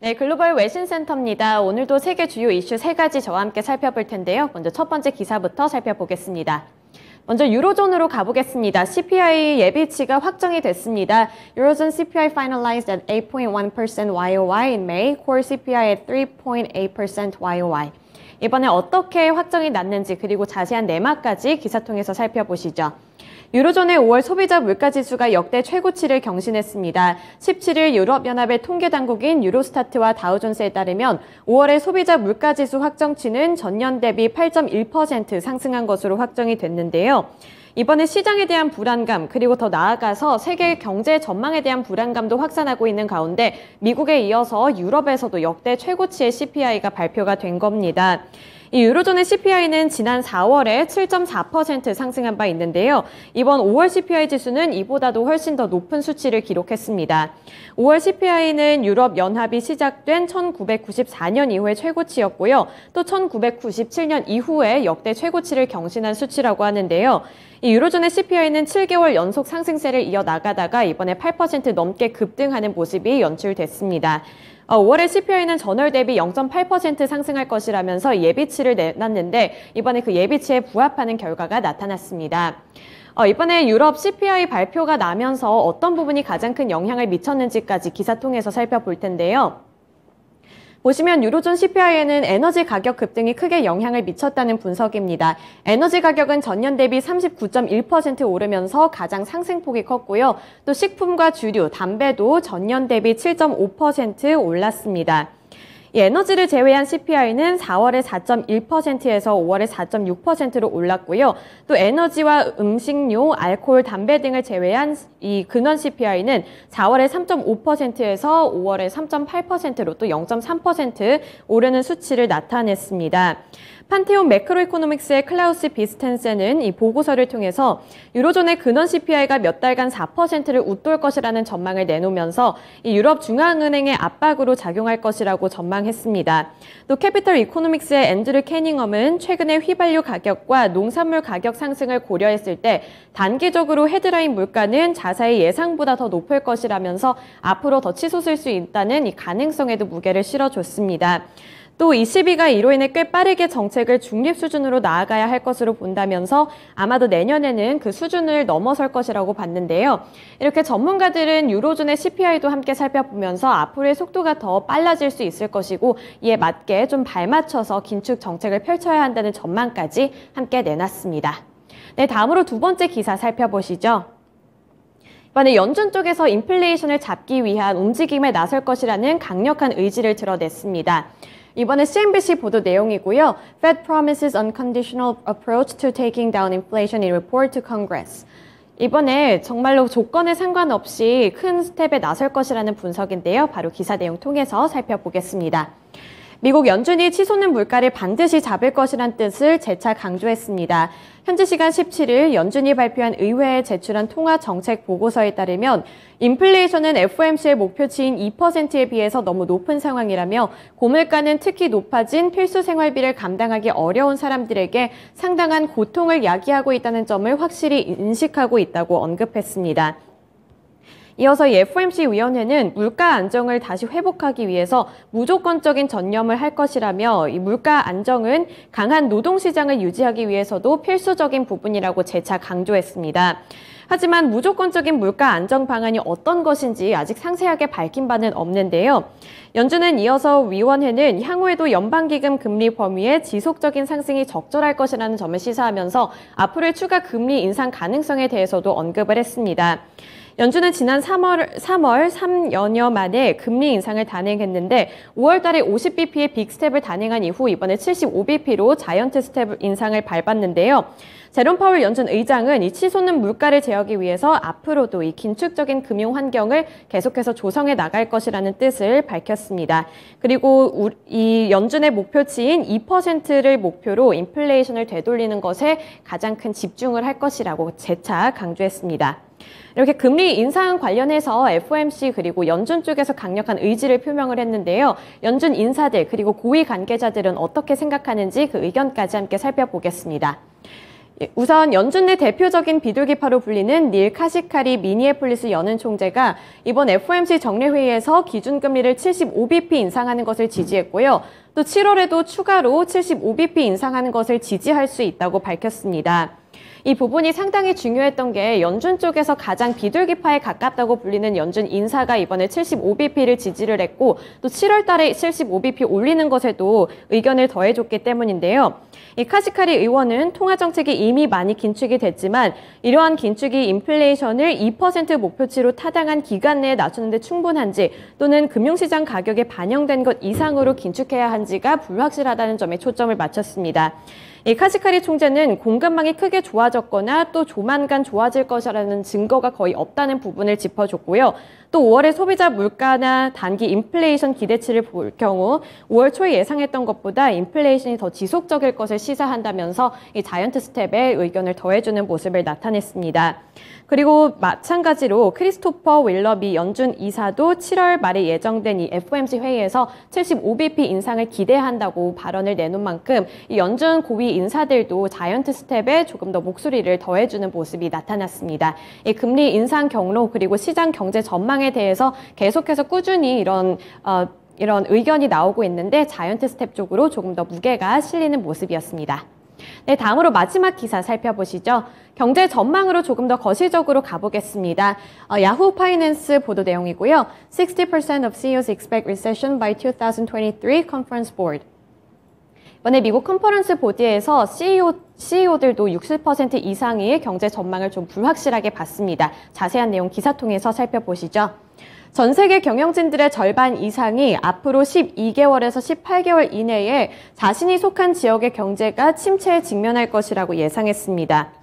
네, 글로벌 외신센터입니다. 오늘도 세계 주요 이슈 3가지 저와 함께 살펴볼 텐데요. 먼저 첫 번째 기사부터 살펴보겠습니다. 먼저 유로존으로 가보겠습니다. CPI 예비치가 확정이 됐습니다. Eurozone CPI finalized at 8.1% YOY in May, core CPI at 3.8% YOY. 이번에 어떻게 확정이 났는지 그리고 자세한 내막까지 기사 통해서 살펴보시죠. 유로존의 5월 소비자 물가지수가 역대 최고치를 경신했습니다. 17일 유럽연합의 통계당국인 유로스타트와 다우존스에 따르면 5월의 소비자 물가지수 확정치는 전년 대비 8.1% 상승한 것으로 확정이 됐는데요. 이번에 시장에 대한 불안감 그리고 더 나아가서 세계 경제 전망에 대한 불안감도 확산하고 있는 가운데 미국에 이어서 유럽에서도 역대 최고치의 CPI가 발표가 된 겁니다. 이 유로존의 CPI는 지난 4월에 7.4% 상승한 바 있는데요. 이번 5월 CPI 지수는 이보다도 훨씬 더 높은 수치를 기록했습니다. 5월 CPI는 유럽연합이 시작된 1994년 이후의 최고치였고요. 또 1997년 이후에 역대 최고치를 경신한 수치라고 하는데요. 이 유로존의 CPI는 7개월 연속 상승세를 이어나가다가 이번에 8% 넘게 급등하는 모습이 연출됐습니다. 5월의 CPI는 전월 대비 0.8% 상승할 것이라면서 예비치를 내놨는데 이번에 그 예비치에 부합하는 결과가 나타났습니다. 이번에 유럽 CPI 발표가 나면서 어떤 부분이 가장 큰 영향을 미쳤는지까지 기사 통해서 살펴볼 텐데요. 보시면 유로존 CPI에는 에너지 가격 급등이 크게 영향을 미쳤다는 분석입니다. 에너지 가격은 전년 대비 39.1% 오르면서 가장 상승폭이 컸고요. 또 식품과 주류, 담배도 전년 대비 7.5% 올랐습니다. 이 에너지를 제외한 CPI는 4월에 4.1%에서 5월에 4.6%로 올랐고요. 또 에너지와 음식료, 알코올, 담배 등을 제외한 이 근원 CPI는 4월에 3.5%에서 5월에 3.8%로 또 0.3% 오르는 수치를 나타냈습니다. 판테온 매크로이코노믹스의 클라우스 비스텐센은 이 보고서를 통해서 유로존의 근원 CPI가 몇 달간 4%를 웃돌 것이라는 전망을 내놓으면서 이 유럽 중앙은행의 압박으로 작용할 것이라고 전망했습니다. 또 캐피털 이코노믹스의 앤드류 캐닝엄은 최근의 휘발유 가격과 농산물 가격 상승을 고려했을 때 단기적으로 헤드라인 물가는 자사의 예상보다 더 높을 것이라면서 앞으로 더 치솟을 수 있다는 이 가능성에도 무게를 실어줬습니다. 또 ECB가 이로 인해 꽤 빠르게 정책을 중립 수준으로 나아가야 할 것으로 본다면서 아마도 내년에는 그 수준을 넘어설 것이라고 봤는데요. 이렇게 전문가들은 유로존의 CPI도 함께 살펴보면서 앞으로의 속도가 더 빨라질 수 있을 것이고 이에 맞게 좀 발맞춰서 긴축 정책을 펼쳐야 한다는 전망까지 함께 내놨습니다. 네, 다음으로 두 번째 기사 살펴보시죠. 이번에 연준 쪽에서 인플레이션을 잡기 위한 움직임에 나설 것이라는 강력한 의지를 드러냈습니다. 이번에 CNBC 보도 내용이고요. Fed promises unconditional approach to taking down inflation in report to Congress. 이번에 정말로 조건에 상관없이 큰 스텝에 나설 것이라는 분석인데요. 바로 기사 내용 통해서 살펴보겠습니다. 미국 연준이 치솟는 물가를 반드시 잡을 것이란 뜻을 재차 강조했습니다. 현지 시간 17일 연준이 발표한 의회에 제출한 통화정책 보고서에 따르면 인플레이션은 FOMC의 목표치인 2%에 비해서 너무 높은 상황이라며 고물가는 특히 높아진 필수 생활비를 감당하기 어려운 사람들에게 상당한 고통을 야기하고 있다는 점을 확실히 인식하고 있다고 언급했습니다. 이어서 이 FOMC 위원회는 물가 안정을 다시 회복하기 위해서 무조건적인 전념을 할 것이라며 이 물가 안정은 강한 노동시장을 유지하기 위해서도 필수적인 부분이라고 재차 강조했습니다. 하지만 무조건적인 물가 안정 방안이 어떤 것인지 아직 상세하게 밝힌 바는 없는데요. 연준은 이어서 위원회는 향후에도 연방기금 금리 범위의 지속적인 상승이 적절할 것이라는 점을 시사하면서 앞으로의 추가 금리 인상 가능성에 대해서도 언급을 했습니다. 연준은 지난 3월 3연여 만에 금리 인상을 단행했는데 5월 달에 50bp의 빅스텝을 단행한 이후 이번에 75bp로 자이언트 스텝 인상을 밟았는데요. 제롬 파월 연준 의장은 이 치솟는 물가를 제어하기 위해서 앞으로도 이 긴축적인 금융 환경을 계속해서 조성해 나갈 것이라는 뜻을 밝혔습니다. 그리고 이 연준의 목표치인 2%를 목표로 인플레이션을 되돌리는 것에 가장 큰 집중을 할 것이라고 재차 강조했습니다. 이렇게 금리 인상 관련해서 FOMC 그리고 연준 쪽에서 강력한 의지를 표명을 했는데요. 연준 인사들 그리고 고위 관계자들은 어떻게 생각하는지 그 의견까지 함께 살펴보겠습니다. 우선 연준 내 대표적인 비둘기파로 불리는 닐 카시카리 미니애폴리스 연은 총재가 이번 FOMC 정례회의에서 기준금리를 75bp 인상하는 것을 지지했고요. 또 7월에도 추가로 75bp 인상하는 것을 지지할 수 있다고 밝혔습니다. 이 부분이 상당히 중요했던 게 연준 쪽에서 가장 비둘기파에 가깝다고 불리는 연준 인사가 이번에 75bp를 지지를 했고 또 7월 달에 75bp 올리는 것에도 의견을 더해줬기 때문인데요. 이 카시카리 의원은 통화정책이 이미 많이 긴축이 됐지만 이러한 긴축이 인플레이션을 2% 목표치로 타당한 기간 내에 낮추는 데 충분한지 또는 금융시장 가격에 반영된 것 이상으로 긴축해야 한지가 불확실하다는 점에 초점을 맞췄습니다. 이 카시카리 총재는 공급망이 크게 좋아졌거나 또 조만간 좋아질 것이라는 증거가 거의 없다는 부분을 짚어줬고요. 또 5월에 소비자 물가나 단기 인플레이션 기대치를 볼 경우 5월 초에 예상했던 것보다 인플레이션이 더 지속적일 것을 시사한다면서 이 자이언트 스텝에 의견을 더해주는 모습을 나타냈습니다. 그리고 마찬가지로 크리스토퍼 윌러비 연준 이사도 7월 말에 예정된 이 FOMC 회의에서 75bp 인상을 기대한다고 발언을 내놓은 만큼 이 연준 고위 인사들도 자이언트 스텝에 조금 더 목소리를 더해주는 모습이 나타났습니다. 이 금리 인상 경로 그리고 시장 경제 전망에 대해서 계속해서 꾸준히 이런 의견이 나오고 있는데 자이언트 스텝 쪽으로 조금 더 무게가 실리는 모습이었습니다. 네, 다음으로 마지막 기사 살펴보시죠. 경제 전망으로 조금 더 거시적으로 가보겠습니다. 야후 파이낸스 보도 내용이고요. 60% of CEOs expect recession by 2023 Conference Board. 이번에 미국 컨퍼런스 보드에서 CEO들도 60% 이상의 경제 전망을 좀 불확실하게 봤습니다. 자세한 내용 기사 통해서 살펴보시죠. 전 세계 경영진들의 절반 이상이 앞으로 12개월에서 18개월 이내에 자신이 속한 지역의 경제가 침체에 직면할 것이라고 예상했습니다.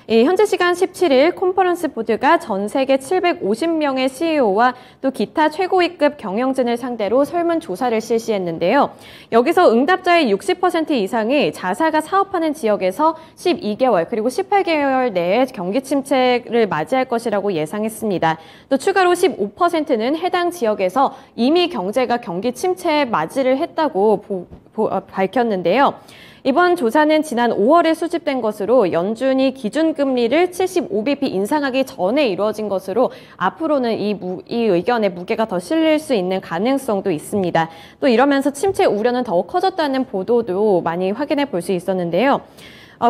현재 시간 17일 컨퍼런스 보드가 전 세계 750명의 CEO와 또 기타 최고위급 경영진을 상대로 설문조사를 실시했는데요. 여기서 응답자의 60% 이상이 자사가 사업하는 지역에서 12개월 그리고 18개월 내에 경기 침체를 맞이할 것이라고 예상했습니다. 또 추가로 15%는 해당 지역에서 이미 경제가 경기 침체에 맞이를 했다고 밝혔는데요. 이번 조사는 지난 5월에 수집된 것으로 연준이 기준금리를 75bp 인상하기 전에 이루어진 것으로 앞으로는 이 의견에 무게가 더 실릴 수 있는 가능성도 있습니다. 또 이러면서 침체 우려는 더욱 커졌다는 보도도 많이 확인해 볼 수 있었는데요.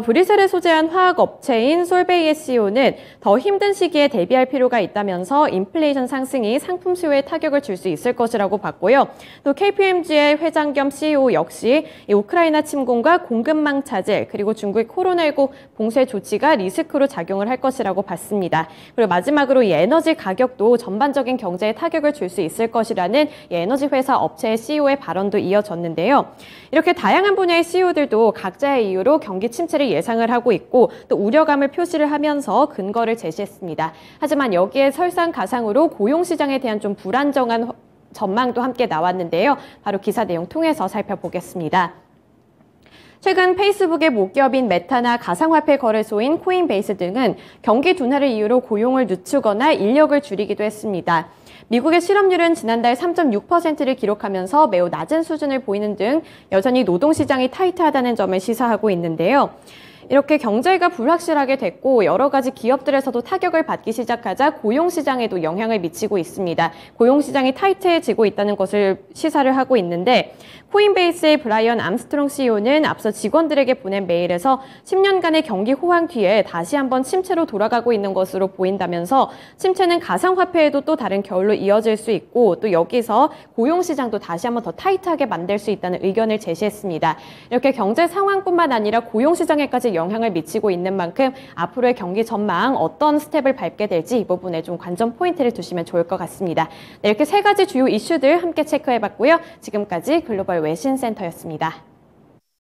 브뤼셀에 소재한 화학업체인 솔베이의 CEO는 더 힘든 시기에 대비할 필요가 있다면서 인플레이션 상승이 상품 수요에 타격을 줄 수 있을 것이라고 봤고요. 또 KPMG의 회장 겸 CEO 역시 이 우크라이나 침공과 공급망 차질 그리고 중국의 코로나19 봉쇄 조치가 리스크로 작용을 할 것이라고 봤습니다. 그리고 마지막으로 이 에너지 가격도 전반적인 경제에 타격을 줄 수 있을 것이라는 이 에너지 회사 업체의 CEO의 발언도 이어졌는데요. 이렇게 다양한 분야의 CEO들도 각자의 이유로 경기 침체를 예상을 하고 있고 또 우려감을 표시를 하면서 근거를 제시했습니다. 하지만 여기에 설상가상으로 고용시장에 대한 좀 불안정한 전망도 함께 나왔는데요. 바로 기사 내용 통해서 살펴보겠습니다. 최근 페이스북의 모기업인 메타나 가상화폐 거래소인 코인베이스 등은 경기 둔화를 이유로 고용을 늦추거나 인력을 줄이기도 했습니다. 미국의 실업률은 지난달 3.6%를 기록하면서 매우 낮은 수준을 보이는 등 여전히 노동시장이 타이트하다는 점을 시사하고 있는데요. 이렇게 경제가 불확실하게 됐고 여러 가지 기업들에서도 타격을 받기 시작하자 고용시장에도 영향을 미치고 있습니다. 고용시장이 타이트해지고 있다는 것을 시사를 하고 있는데 코인베이스의 브라이언 암스트롱 CEO는 앞서 직원들에게 보낸 메일에서 10년간의 경기 호황 뒤에 다시 한번 침체로 돌아가고 있는 것으로 보인다면서 침체는 가상화폐에도 또 다른 겨울로 이어질 수 있고 또 여기서 고용시장도 다시 한번 더 타이트하게 만들 수 있다는 의견을 제시했습니다. 이렇게 경제 상황뿐만 아니라 고용시장에까지 영향을 미치고 있는 만큼 앞으로의 경기 전망 어떤 스텝을 밟게 될지 이 부분에 좀 관전 포인트를 두시면 좋을 것 같습니다. 네, 이렇게 세 가지 주요 이슈들 함께 체크해봤고요. 지금까지 글로벌 외신센터였습니다.